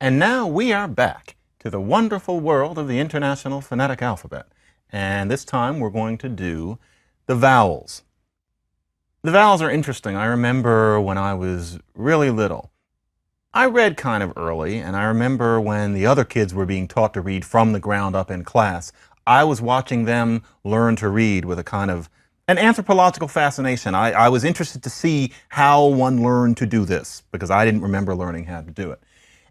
And now we are back to the wonderful world of the International Phonetic Alphabet. And this time we're going to do the vowels. The vowels are interesting. I remember when I was really little, I read kind of early, and I remember when the other kids were being taught to read from the ground up in class, I was watching them learn to read with a kind of an anthropological fascination. I was interested to see how one learned to do this because I didn't remember learning how to do it.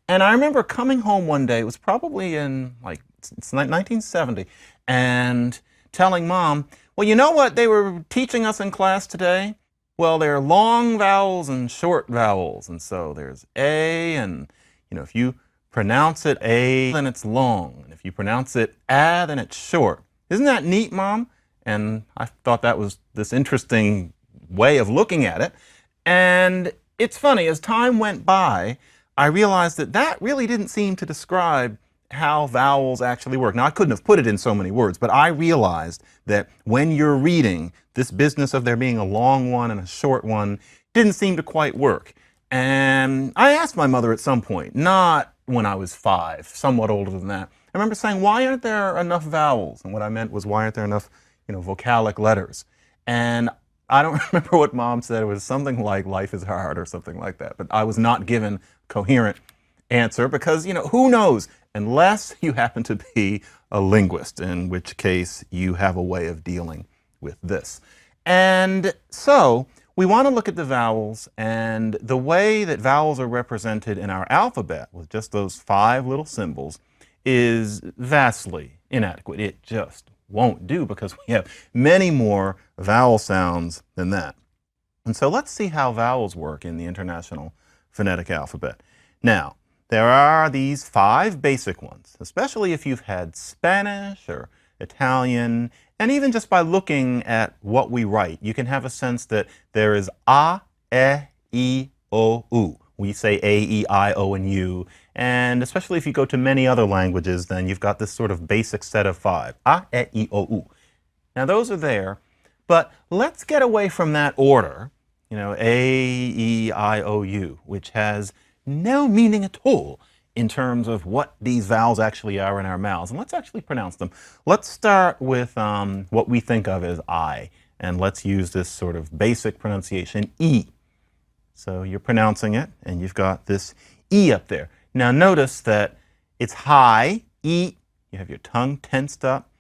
And I remember coming home one day, it was probably in it's 1970, and telling Mom, well, you know what they were teaching us in class today? Well, there are long vowels and short vowels. And so there's A, and if you pronounce it A, then it's long. And if you pronounce it A, then it's short. Isn't that neat, Mom? And I thought that was this interesting way of looking at it. And it's funny, as time went by, I realized that that really didn't seem to describe how vowels actually work. Now, I couldn't have put it in so many words, but I realized that when you're reading, this business of there being a long one and a short one didn't seem to quite work. And I asked my mother at some point, not when I was 5, somewhat older than that. I remember saying, why aren't there enough vowels? And what I meant was, why aren't there enough, vocalic letters? And I don't remember what Mom said. It was something like life is hard or something like that. But I was not given a coherent answer because, who knows? Unless you happen to be a linguist, in which case you have a way of dealing with this. And so we want to look at the vowels, and the way that vowels are represented in our alphabet with just those 5 little symbols is vastly inadequate. It just won't do because we have many more vowel sounds than that. And so let's see how vowels work in the International Phonetic Alphabet. Now, there are these 5 basic ones, especially if you've had Spanish or Italian, and even just by looking at what we write, you can have a sense that there is A, E, I, O, U. We say A, E, I, O, and U. And especially if you go to many other languages, then you've got this sort of basic set of 5. A, E, I, O, U. Now those are there, but let's get away from that order, A, E, I, O, U, which has no meaning at all in terms of what these vowels actually are in our mouths. And let's actually pronounce them. Let's start with what we think of as I, and let's use this sort of basic pronunciation, E. So you're pronouncing it, and you've got this E up there. Now notice that it's high, E, you have your tongue tensed up,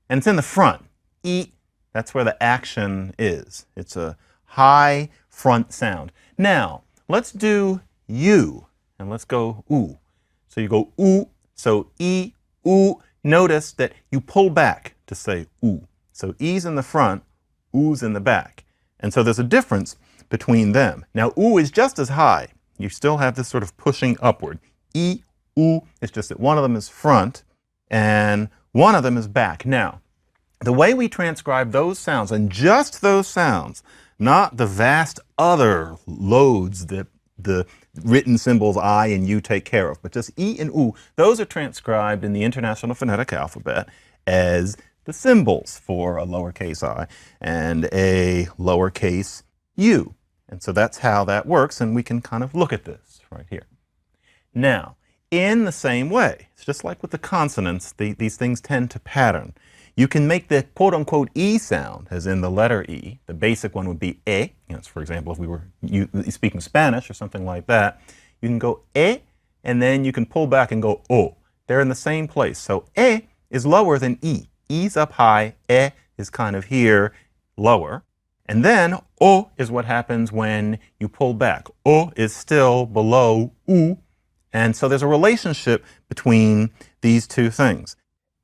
and it's in the front, E, that's where the action is. It's a high front sound. Now, let's do U, and let's go oo. So you go oo, so E, oo. Notice that you pull back to say oo. So E's in the front, oo's in the back. And so there's a difference between them. Now, oo is just as high. You still have this sort of pushing upward. E, oo, it's just that one of them is front and one of them is back. Now, the way we transcribe those sounds, and just those sounds, not the vast other loads that the written symbols I and U take care of, but just E and U, those are transcribed in the International Phonetic Alphabet as the symbols for a lowercase I and a lowercase u. And so that's how that works, and we can kind of look at this right here. Now, in the same way, it's just like with the consonants, these things tend to pattern. You can make the quote-unquote E sound, as in the letter E. The basic one would be E. For example, if we were speaking Spanish or something like that, you can go E, and then you can pull back and go O. They're in the same place. So E is lower than E. E's up high, E is kind of here, lower. And then O is what happens when you pull back. O is still below U. And so there's a relationship between these two things.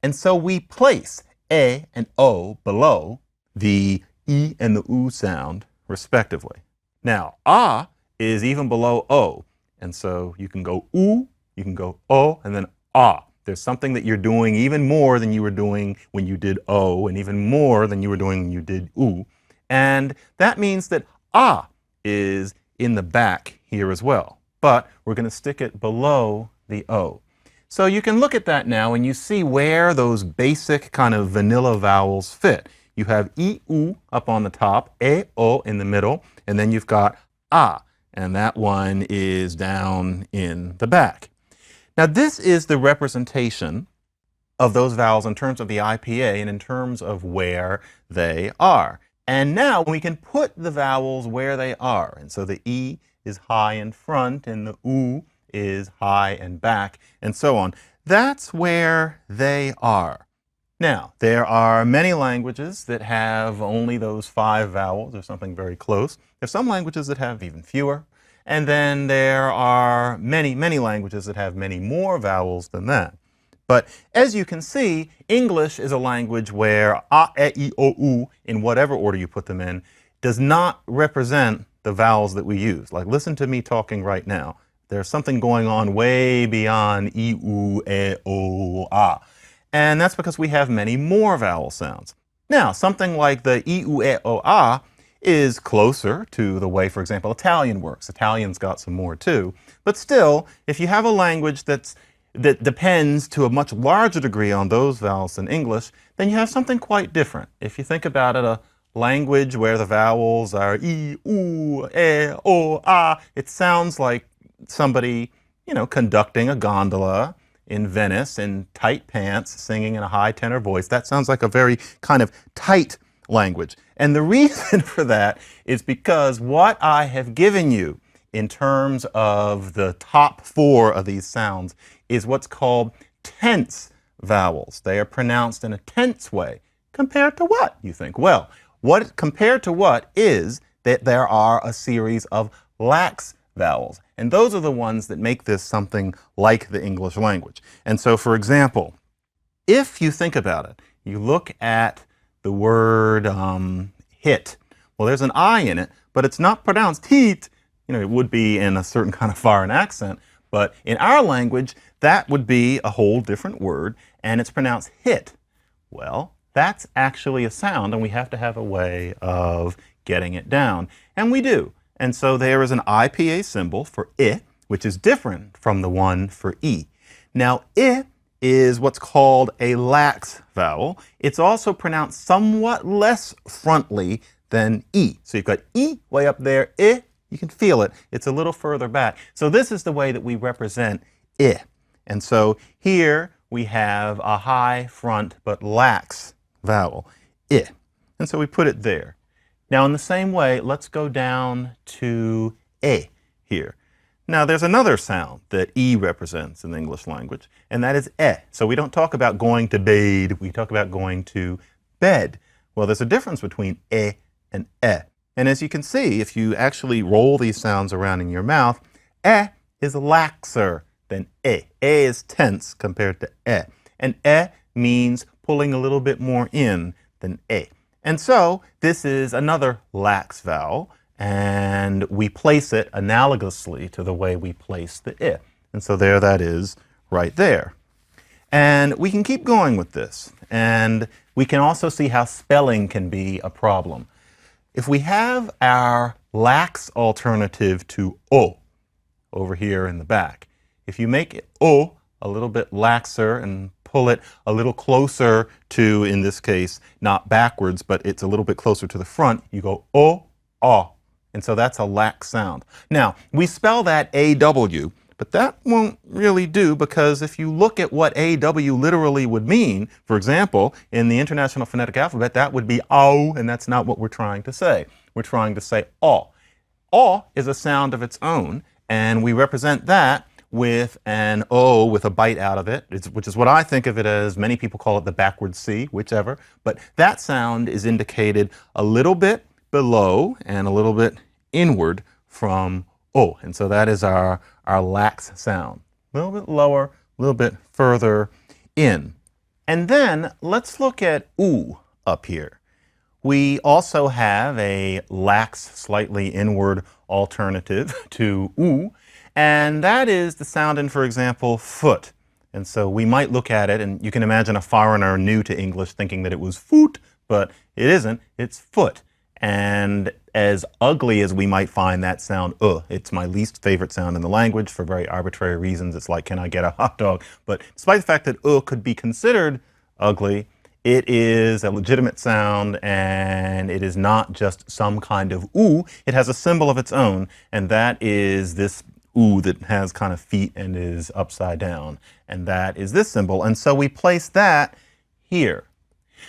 And so we place E and O below the E and the U sound, respectively. Now, A is even below O. And so you can go U, you can go O, and then A. There's something that you're doing even more than you were doing when you did O, and even more than you were doing when you did U. And that means that A is in the back here as well. But we're going to stick it below the O. So you can look at that now and you see where those basic kind of vanilla vowels fit. You have E, U up on the top, E, O in the middle, and then you've got A, and that one is down in the back. Now, this is the representation of those vowels in terms of the IPA and in terms of where they are. And now we can put the vowels where they are. And so the E is high in front and the U is high and back and so on. That's where they are. Now, there are many languages that have only those 5 vowels or something very close. There's some languages that have even fewer. And then there are many, many languages that have many more vowels than that. But as you can see, English is a language where a, e, I, o, u, in whatever order you put them in, does not represent the vowels that we use. Like, listen to me talking right now. There's something going on way beyond I, U, E, O, A. And that's because we have many more vowel sounds. Now, something like the I, U, E, O, A is closer to the way, for example, Italian works. Italian's got some more too. But still, if you have a language that depends to a much larger degree on those vowels than English, then you have something quite different. If you think about it, a language where the vowels are I, U, E, O, A, it sounds like somebody, conducting a gondola in Venice in tight pants, singing in a high tenor voice. That sounds like a very kind of tight language. And the reason for that is because what I have given you in terms of the top 4 of these sounds is what's called tense vowels. They are pronounced in a tense way. Compared to what, you think? Well, what compared to what is that there are a series of lax vowels. And those are the ones that make this something like the English language. And so, for example, if you think about it, you look at the word hit. Well, there's an I in it, but it's not pronounced heat. It would be in a certain kind of foreign accent. But in our language, that would be a whole different word, and it's pronounced hit. Well, that's actually a sound, and we have to have a way of getting it down. And we do. And so there is an IPA symbol for I, which is different from the one for E. Now, I is what's called a lax vowel. It's also pronounced somewhat less frontally than E. So you've got E way up there, I. You can feel it. It's a little further back. So this is the way that we represent I. And so here we have a high front but lax vowel, I. And so we put it there. Now in the same way, let's go down to E here. Now there's another sound that E represents in the English language, and that is E. So we don't talk about going to bed, we talk about going to bed. Well, there's a difference between E and E. And as you can see, if you actually roll these sounds around in your mouth, E is laxer than E. E is tense compared to E. And E means pulling a little bit more in than E. And so this is another lax vowel, and we place it analogously to the way we place the I. And so there that is right there. And we can keep going with this. And we can also see how spelling can be a problem. If we have our lax alternative to O over here in the back, if you make it O a little bit laxer and pull it a little closer to, in this case, not backwards, but it's a little bit closer to the front, you go O, O. And so that's a lax sound. Now, we spell that A-W, but that won't really do, because if you look at what A-W literally would mean, for example, in the International Phonetic Alphabet, that would be O, and that's not what we're trying to say. We're trying to say O. O is a sound of its own, and we represent that with an O with a bite out of it, which is what I think of it as. Many people call it the backward C, whichever. But that sound is indicated a little bit below and a little bit inward from O. And so that is our lax sound. A little bit lower, a little bit further in. And then let's look at U up here. We also have a lax, slightly inward alternative to U. And that is the sound in, for example, foot. And so we might look at it, and you can imagine a foreigner new to English thinking that it was foot, but it isn't, it's foot. And as ugly as we might find that sound, it's my least favorite sound in the language for very arbitrary reasons. It's like, can I get a hot dog? But despite the fact that could be considered ugly, it is a legitimate sound, and it is not just some kind of oo. It has a symbol of its own, and that is this oo that has kind of feet and is upside down. And that is this symbol. And so we place that here.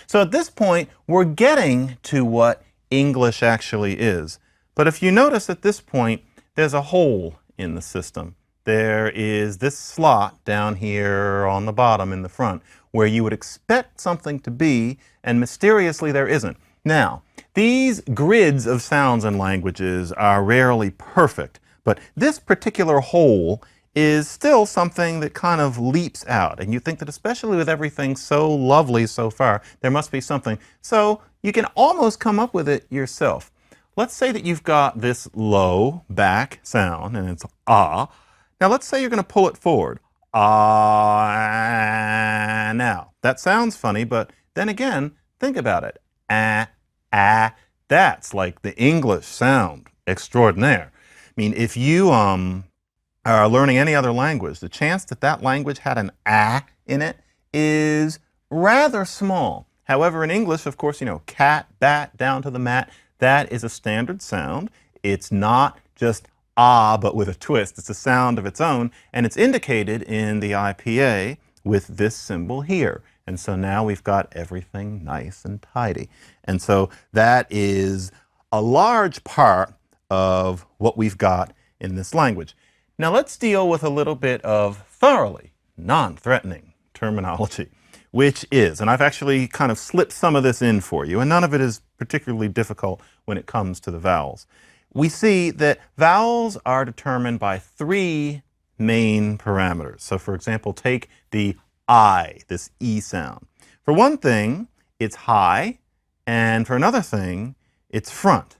So at this point, we're getting to what English actually is. But if you notice at this point, there's a hole in the system. There is this slot down here on the bottom in the front where you would expect something to be, and mysteriously there isn't. Now, these grids of sounds and languages are rarely perfect, but this particular hole is still something that kind of leaps out. And you think that especially with everything so lovely so far, there must be something. So you can almost come up with it yourself. Let's say that you've got this low back sound, and it's ah. Now let's say you're going to pull it forward. Ah. Now, that sounds funny, but then again, think about it. Ah, ah. That's like the English sound extraordinaire. I mean, if you are learning any other language, the chance that that language had an ah in it is rather small. However, in English, of course, you know, cat, bat, down to the mat, that is a standard sound. It's not just ah, but with a twist. It's a sound of its own, and it's indicated in the IPA with this symbol here. And so now we've got everything nice and tidy. And so that is a large part of what we've got in this language. Now let's deal with a little bit of thoroughly non-threatening terminology, which is, and I've actually kind of slipped some of this in for you, and none of it is particularly difficult when it comes to the vowels. We see that vowels are determined by three main parameters. So for example, take the I, this E sound. For one thing, it's high, and for another thing, it's front.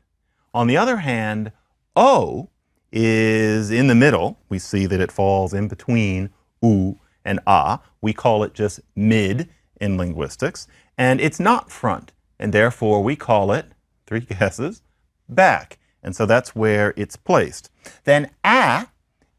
On the other hand, O is in the middle. We see that it falls in between oo and ah. We call it just mid in linguistics. And it's not front, and therefore we call it, three guesses, back. And so that's where it's placed. Then ah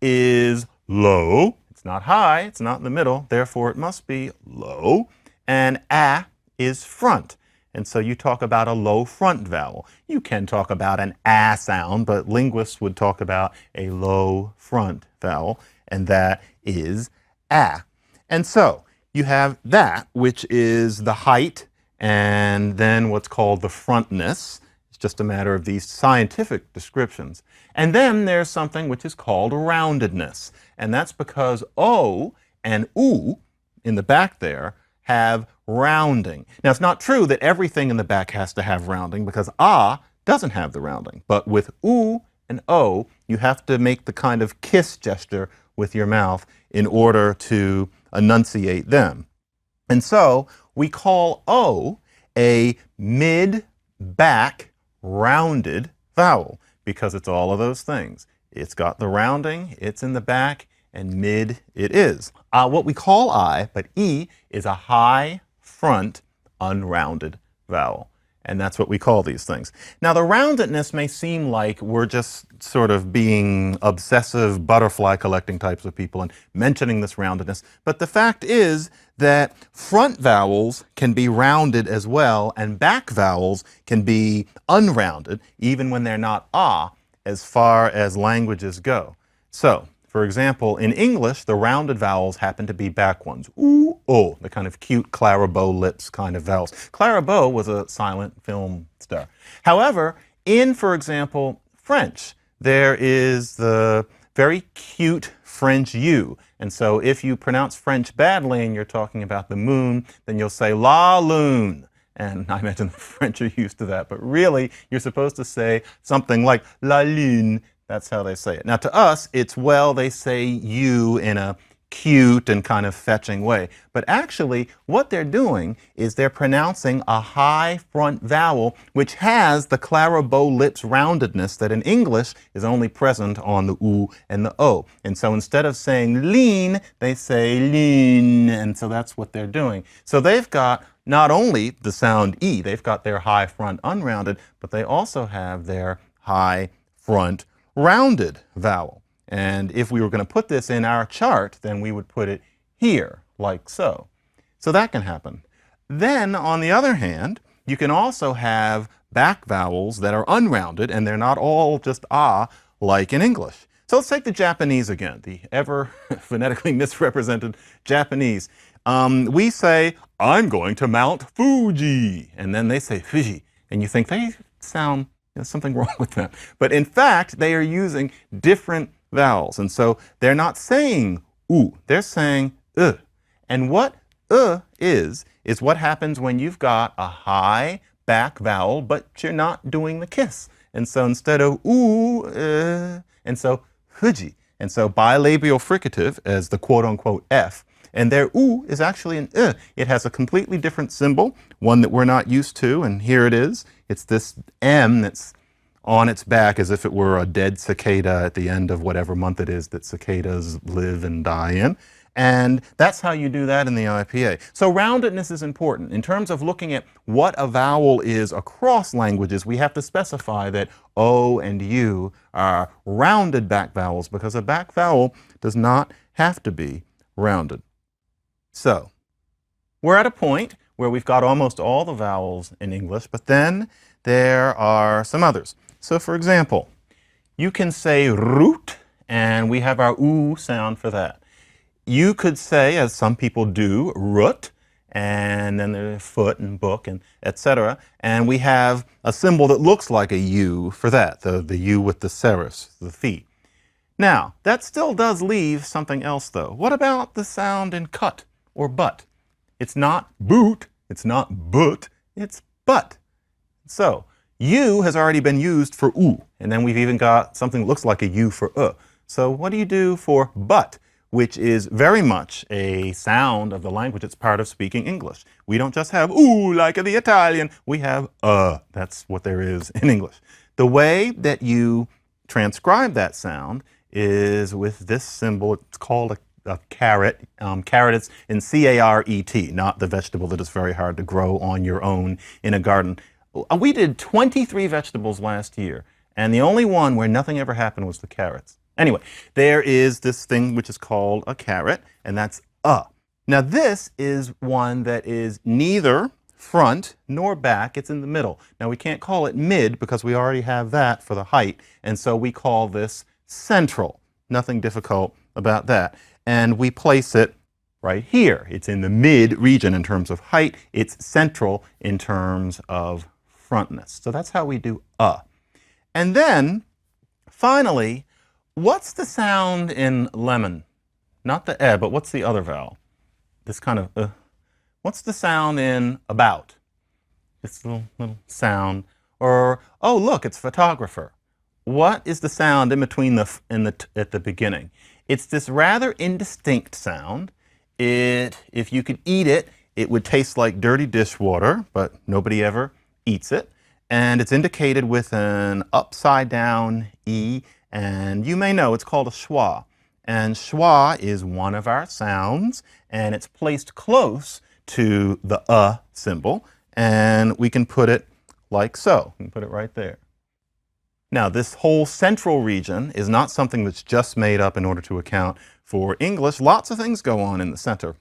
is low. It's not high, it's not in the middle, therefore it must be low. And ah is front. And so you talk about a low front vowel. You can talk about an ah sound, but linguists would talk about a low front vowel, and that is ah. And so you have that, which is the height, and then what's called the frontness. It's just a matter of these scientific descriptions. And then there's something which is called roundedness. And that's because O and oo in the back there have rounding. Now, it's not true that everything in the back has to have rounding, because ah doesn't have the rounding. But with oo and o, you have to make the kind of kiss gesture with your mouth in order to enunciate them. And so we call o a mid-back rounded vowel, because it's all of those things. It's got the rounding, it's in the back, and mid it is. What we call I, but E, is a high front unrounded vowel. And that's what we call these things. Now, the roundedness may seem like we're just sort of being obsessive butterfly collecting types of people and mentioning this roundedness. But the fact is that front vowels can be rounded as well, and back vowels can be unrounded, even when they're not ah, as far as languages go. So, for example, in English, the rounded vowels happen to be back ones. Ooh, oh, the kind of cute Clara Bow lips kind of vowels. Clara Bow was a silent film star. However, in, for example, French, there is the very cute French U. And so if you pronounce French badly and you're talking about the moon, then you'll say la lune. And I imagine the French are used to that. But really, you're supposed to say something like la lune. That's how they say it. Now, to us, it's, well, they say you in a cute and kind of fetching way. But actually, what they're doing is they're pronouncing a high front vowel, which has the Clara Bow lips roundedness that in English is only present on the oo and the o. And so instead of saying lean, they say lean. And so that's what they're doing. So they've got not only the sound E, they've got their high front unrounded, but they also have their high front rounded vowel. And if we were going to put this in our chart, then we would put it here, like so. So that can happen. Then, on the other hand, you can also have back vowels that are unrounded, and they're not all just ah, like in English. So let's take the Japanese again, the ever phonetically misrepresented Japanese. We say, I'm going to Mount Fuji. And then they say Fuji. And you think they sound, there's something wrong with them. But in fact, they are using different vowels. And so they're not saying oo, they're saying And what is what happens when you've got a high back vowel, but you're not doing the kiss. And so instead of ooh, and so Fuji. And so bilabial fricative as the quote unquote F. And their oo is actually an It has a completely different symbol, one that we're not used to. And here it is. It's this M that's on its back as if it were a dead cicada at the end of whatever month it is that cicadas live and die in. And that's how you do that in the IPA. So roundedness is important. In terms of looking at what a vowel is across languages, we have to specify that O and U are rounded back vowels because a back vowel does not have to be rounded. So we're at a point where we've got almost all the vowels in English, but then there are some others. So for example, you can say root, and we have our oo sound for that. You could say, as some people do, root, and then there's foot and book and etc. And we have a symbol that looks like a U for that, the U with the serifs, the feet. Now, that still does leave something else, though. What about the sound in cut or butt? It's not boot, it's not but, it's butt. So, U has already been used for oo, and then we've even got something that looks like a U for So what do you do for butt, which is very much a sound of the language. It's part of speaking English. We don't just have ooh like the Italian. We have That's what there is in English. The way that you transcribe that sound is with this symbol. It's called a caret. Caret is in C-A-R-E-T, not the vegetable that is very hard to grow on your own in a garden. We did 23 vegetables last year, and the only one where nothing ever happened was the carrots. Anyway, there is this thing which is called a caret, and that's Now this is one that is neither front nor back. It's in the middle. Now we can't call it mid because we already have that for the height, and so we call this central. Nothing difficult about that. And we place it right here. It's in the mid region in terms of height. It's central in terms of frontness. So that's how we do And then, finally, what's the sound in lemon? Not the but what's the other vowel? This kind of What's the sound in about? This little sound. Or, oh, look, it's photographer. What is the sound in between at the beginning? It's this rather indistinct sound. If you could eat it, it would taste like dirty dishwater, but nobody ever eats it. And it's indicated with an upside down E. And you may know it's called a schwa. And schwa is one of our sounds, and it's placed close to the symbol. And we can put it like so. We can put it right there. Now, this whole central region is not something that's just made up in order to account for English. Lots of things go on in the center.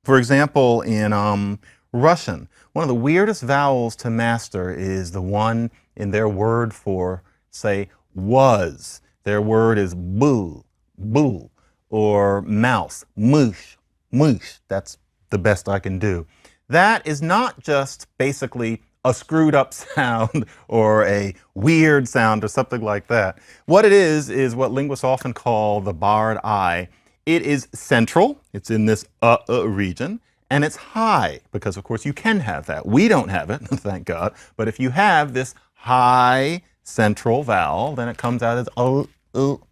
For example, in Russian, one of the weirdest vowels to master is the one in their word for, say, was. Their word is bul, bul, or mouse, mush, mush. That's the best I can do. That is not just basically a screwed up sound or a weird sound or something like that. What it is what linguists often call the barred I. It is central. It's in this region. And it's high, because of course you can have that. We don't have it, thank God. But if you have this high central vowel, then it comes out as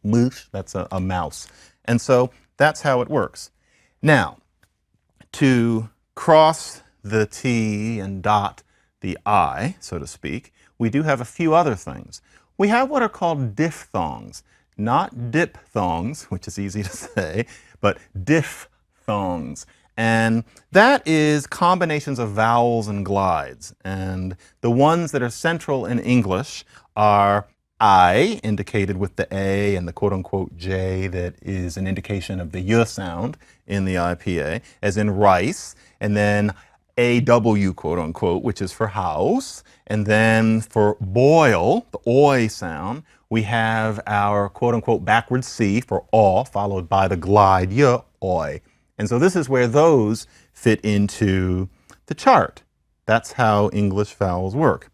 moosh. That's a mouse. And so that's how it works. Now, to cross the T and dot the I, so to speak, we do have a few other things. We have what are called diphthongs, not diphthongs, which is easy to say, but diphthongs. And that is combinations of vowels and glides. And the ones that are central in English are I, indicated with the A, and the quote-unquote J that is an indication of the Y sound in the IPA, as in rice, and then AW, quote-unquote, which is for house, and then for boil, the OI sound, we have our quote-unquote backward C for aw, followed by the glide y, oi. And so this is where those fit into the chart. That's how English vowels work.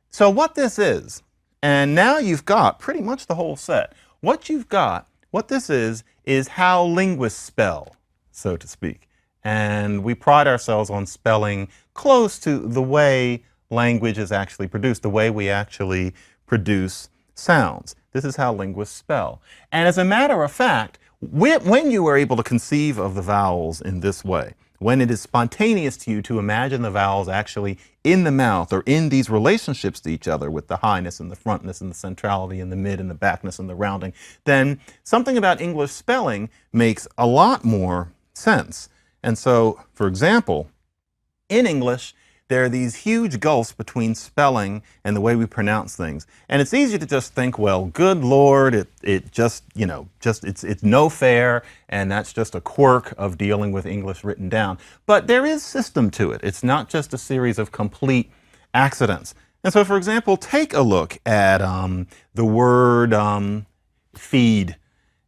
So what this is, and now you've got pretty much the whole set. What you've got, what this is how linguists spell, so to speak. And we pride ourselves on spelling close to the way language is actually produced, the way we actually produce sounds. This is how linguists spell. And as a matter of fact, when you are able to conceive of the vowels in this way, when it is spontaneous to you to imagine the vowels actually in the mouth or in these relationships to each other with the highness and the frontness and the centrality and the mid and the backness and the rounding, then something about English spelling makes a lot more sense. And so, for example, in English, there are these huge gulfs between spelling and the way we pronounce things. And it's easy to just think, well, good Lord, it just, it's no fair, and that's just a quirk of dealing with English written down. But there is system to it. It's not just a series of complete accidents. And so, for example, take a look at the word feed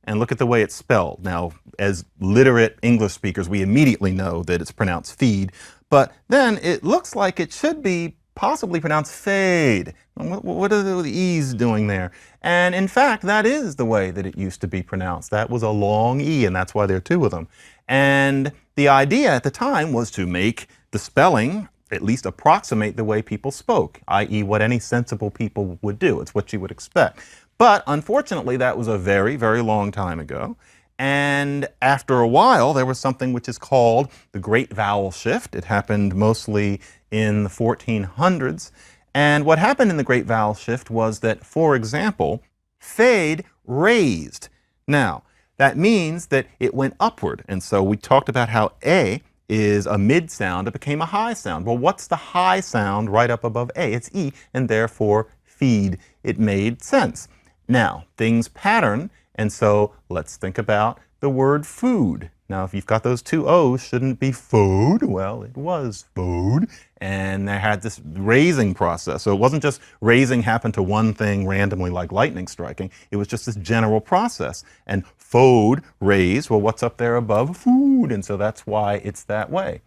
and look at the way it's spelled. Now, as literate English speakers, we immediately know that it's pronounced feed. But then it looks like it should be possibly pronounced fade. What are the E's doing there? And in fact, that is the way that it used to be pronounced. That was a long E, and that's why there are two of them. And the idea at the time was to make the spelling at least approximate the way people spoke, i.e. what any sensible people would do. It's what you would expect. But unfortunately, that was a very, very long time ago. And after a while, there was something which is called the Great Vowel Shift. It happened mostly in the 1400s. And what happened in the Great Vowel Shift was that, for example, fade raised. Now, that means that it went upward. And so we talked about how A is a mid sound. It became a high sound. Well, what's the high sound right up above A? It's E, and therefore feed. It made sense. Now, things pattern. And so let's think about the word food. Now, if you've got those two O's, shouldn't it be food? Well, it was food. And they had this raising process. So it wasn't just raising happened to one thing randomly like lightning striking. It was just this general process. And food, raise, well, what's up there above? Food. And so that's why it's that way.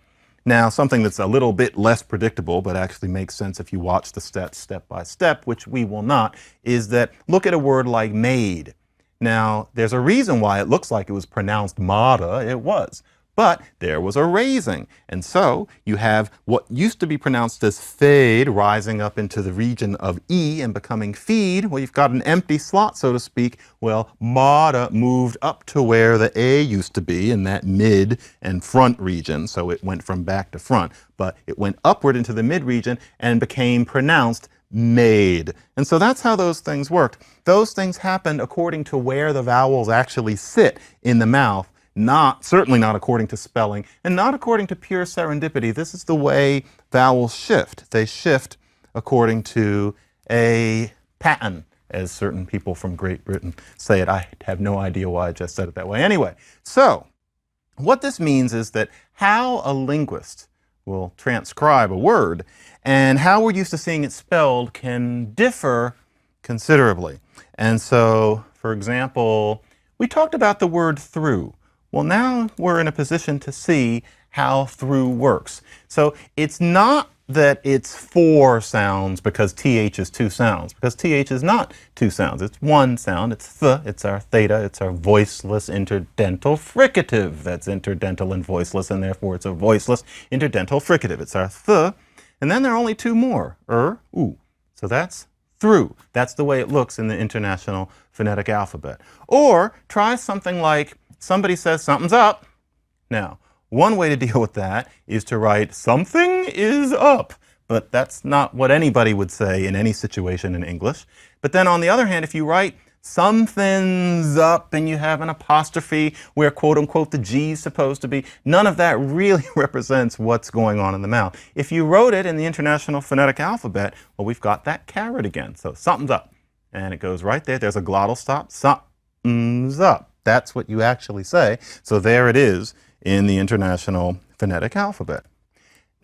Now, something that's a little bit less predictable, but actually makes sense if you watch the steps step by step, which we will not, is that look at a word like made. Now, there's a reason why it looks like it was pronounced mada. It was. But there was a raising. And so you have what used to be pronounced as fade rising up into the region of E and becoming feed. Well, you've got an empty slot, so to speak. Well, mada moved up to where the A used to be in that mid and front region. So it went from back to front. But it went upward into the mid region and became pronounced made. And so that's how those things worked. Those things happened according to where the vowels actually sit in the mouth, certainly not according to spelling, and not according to pure serendipity. This is the way vowels shift. They shift according to a pattern, as certain people from Great Britain say it. I have no idea why I just said it that way. Anyway, so what this means is that how a linguist will transcribe a word and how we're used to seeing it spelled can differ considerably. And so, for example, we talked about the word through. Well, now we're in a position to see how through works. So it's not that it's four sounds because TH is two sounds, because TH is not two sounds. It's one sound. It's th. It's our theta. It's our voiceless interdental fricative. That's interdental and voiceless, and therefore it's a voiceless interdental fricative. It's our th. And then there are only two more, oo. So that's through. That's the way it looks in the International Phonetic Alphabet. Or try something like somebody says something's up. Now, one way to deal with that is to write something is up. But that's not what anybody would say in any situation in English. But then on the other hand, if you write something's up and you have an apostrophe where quote unquote the G is supposed to be, none of that really represents what's going on in the mouth. If you wrote it in the International Phonetic Alphabet, well, we've got that caret again. So something's up. And it goes right there. There's a glottal stop. Something's up. That's what you actually say. So there it is in the International Phonetic Alphabet.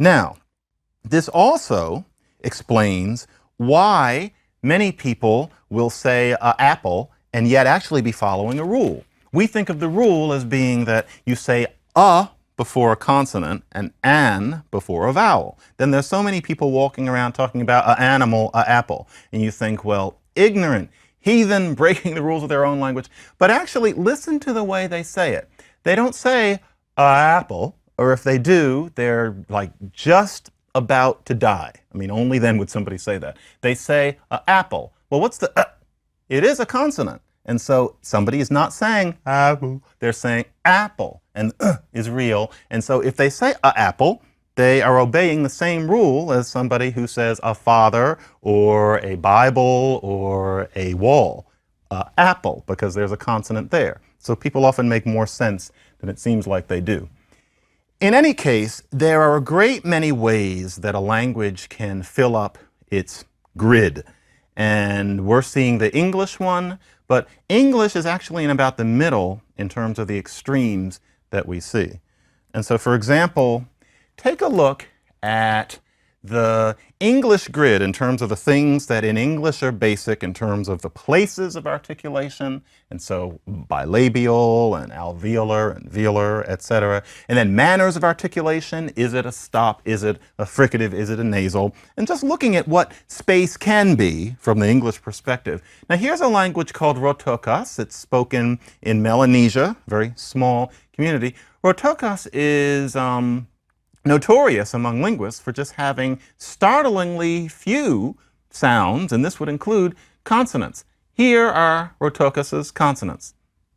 Now, this also explains why many people will say apple and yet actually be following a rule. We think of the rule as being that you say a before a consonant and an before a vowel. Then there's so many people walking around talking about an animal, a apple. And you think, well, ignorant, heathen, breaking the rules of their own language. But actually, listen to the way they say it. They don't say a apple, or if they do, they're like just about to die. I mean, only then would somebody say that. They say a apple. Well, what's the It is a consonant. And so somebody is not saying apple, they're saying apple, and is real. And so if they say a apple, they are obeying the same rule as somebody who says a father or a Bible or a wall. Apple, because there's a consonant there. So people often make more sense than it seems like they do. In any case, there are a great many ways that a language can fill up its grid. And we're seeing the English one, but English is actually in about the middle in terms of the extremes that we see. And so, for example, take a look at the English grid in terms of the things that in English are basic in terms of the places of articulation, and so bilabial and alveolar and velar, etc. And then manners of articulation. Is it a stop? Is it a fricative? Is it a nasal? And just looking at what space can be from the English perspective. Now here's a language called Rotokas. It's spoken in Melanesia, very small community. Rotokas is notorious among linguists for just having startlingly few sounds, and this would include consonants. Here are Rotokas's consonants.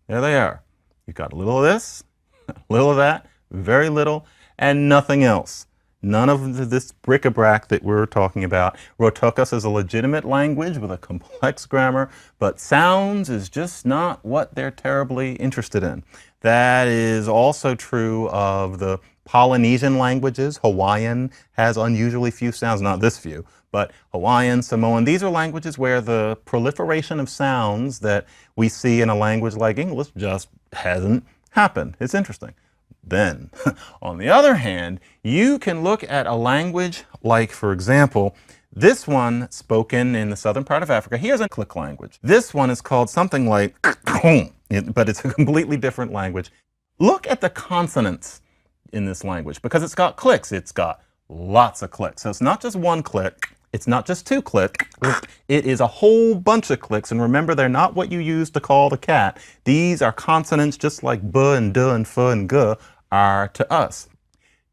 There they are. You've got a little of this, a little of that, very little, and nothing else. None of this bric-a-brac that we're talking about. Rotokas is a legitimate language with a complex grammar, but sounds is just not what they're terribly interested in. That is also true of the Polynesian languages. Hawaiian has unusually few sounds, not this few, but Hawaiian, Samoan. These are languages where the proliferation of sounds that we see in a language like English just hasn't happened. It's interesting. Then, on the other hand, you can look at a language like, for example, this one spoken in the southern part of Africa. Here's a click language. This one is called something like, but it's a completely different language. Look at the consonants in this language because it's got clicks. It's got lots of clicks. So it's not just one click. It's not just two click. It is a whole bunch of clicks. And remember, they're not what you use to call the cat. These are consonants just like b and d and f and g are to us.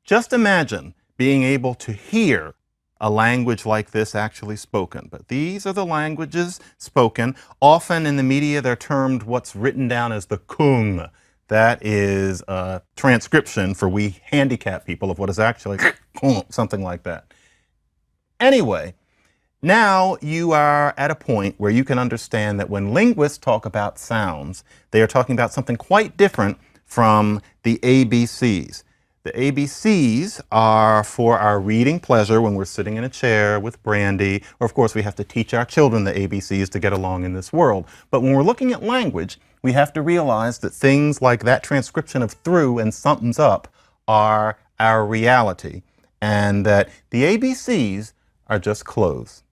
Just imagine being able to hear a language like this actually spoken. But these are the languages spoken. Often in the media, they're termed what's written down as the kung. That is a transcription for we handicapped people of what is actually something like that. Anyway, now you are at a point where you can understand that when linguists talk about sounds, they are talking about something quite different from the ABCs. The ABCs are for our reading pleasure when we're sitting in a chair with brandy, or of course we have to teach our children the ABCs to get along in this world. But when we're looking at language, we have to realize that things like that transcription of through and something's up are our reality, and that the ABCs are just clothes.